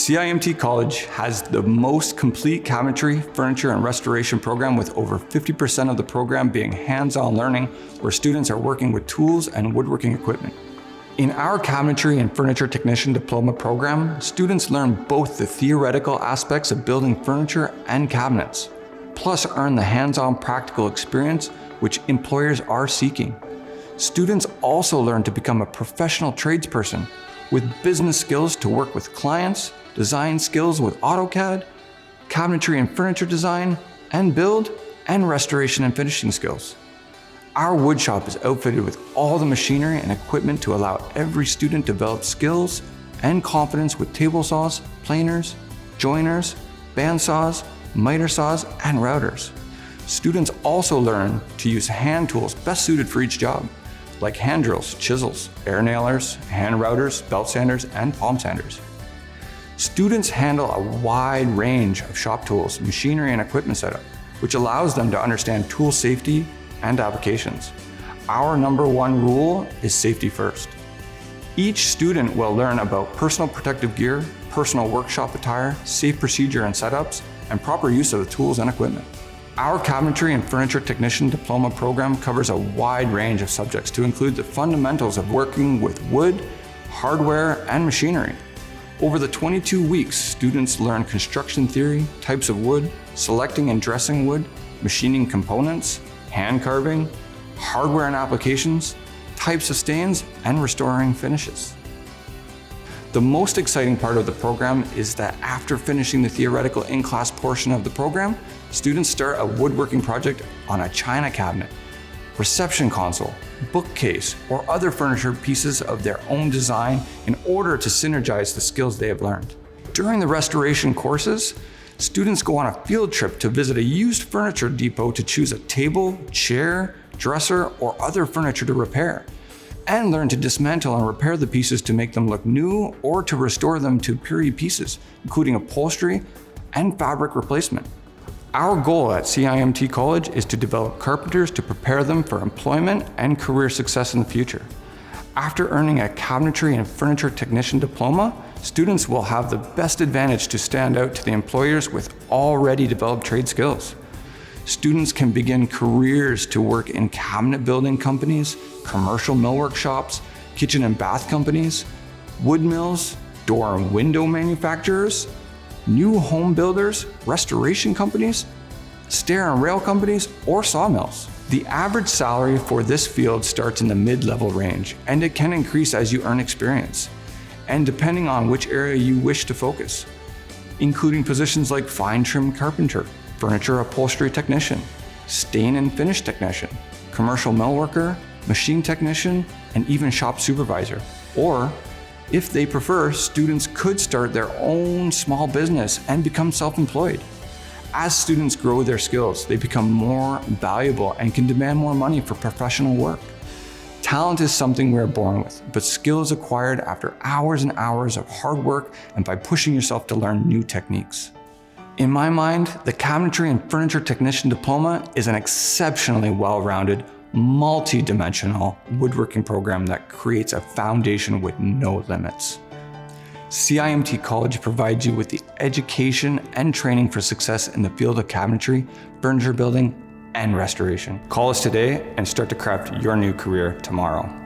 CIMT College has the most complete cabinetry, furniture, and restoration program, with over 50% of the program being hands-on learning, where students are working with tools and woodworking equipment. In our Cabinetry and Furniture Technician Diploma program, students learn both the theoretical aspects of building furniture and cabinets, plus earn the hands-on practical experience which employers are seeking. Students also learn to become a professional tradesperson with business skills to work with clients, design skills with AutoCAD, cabinetry and furniture design, and build, and restoration and finishing skills. Our woodshop is outfitted with all the machinery and equipment to allow every student to develop skills and confidence with table saws, planers, joiners, bandsaws, miter saws, and routers. Students also learn to use hand tools best suited for each job, like hand drills, chisels, air nailers, hand routers, belt sanders, and palm sanders. Students handle a wide range of shop tools, machinery, and equipment setup, which allows them to understand tool safety and applications. Our number one rule is safety first. Each student will learn about personal protective gear, personal workshop attire, safe procedure and setups, and proper use of the tools and equipment. Our Cabinetry and Furniture Technician Diploma program covers a wide range of subjects to include the fundamentals of working with wood, hardware, and machinery. Over the 22 weeks, students learn construction theory, types of wood, selecting and dressing wood, machining components, hand carving, hardware and applications, types of stains, and restoring finishes. The most exciting part of the program is that after finishing the theoretical in-class portion of the program, students start a woodworking project on a china cabinet, reception console, bookcase, or other furniture pieces of their own design in order to synergize the skills they have learned. During the restoration courses, students go on a field trip to visit a used furniture depot to choose a table, chair, dresser, or other furniture to repair, and learn to dismantle and repair the pieces to make them look new or to restore them to period pieces, including upholstery and fabric replacement. Our goal at CIMT College is to develop carpenters to prepare them for employment and career success in the future. After earning a Cabinetry and Furniture Technician Diploma, students will have the best advantage to stand out to the employers with already developed trade skills. Students can begin careers to work in cabinet building companies, commercial millwork shops, kitchen and bath companies, wood mills, door and window manufacturers, new home builders, restoration companies, stair and rail companies, or sawmills. The average salary for this field starts in the mid-level range, and it can increase as you earn experience, and depending on which area you wish to focus, including positions like fine trim carpenter, furniture upholstery technician, stain and finish technician, commercial millworker, machine technician, and even shop supervisor. Or, if they prefer, students could start their own small business and become self-employed. As students grow their skills, they become more valuable and can demand more money for professional work. Talent is something we are born with, but skill is acquired after hours and hours of hard work and by pushing yourself to learn new techniques. In my mind, the Cabinetry and Furniture Technician Diploma is an exceptionally well-rounded, multi-dimensional woodworking program that creates a foundation with no limits. CIMT College provides you with the education and training for success in the field of cabinetry, furniture building, and restoration. Call us today and start to craft your new career tomorrow.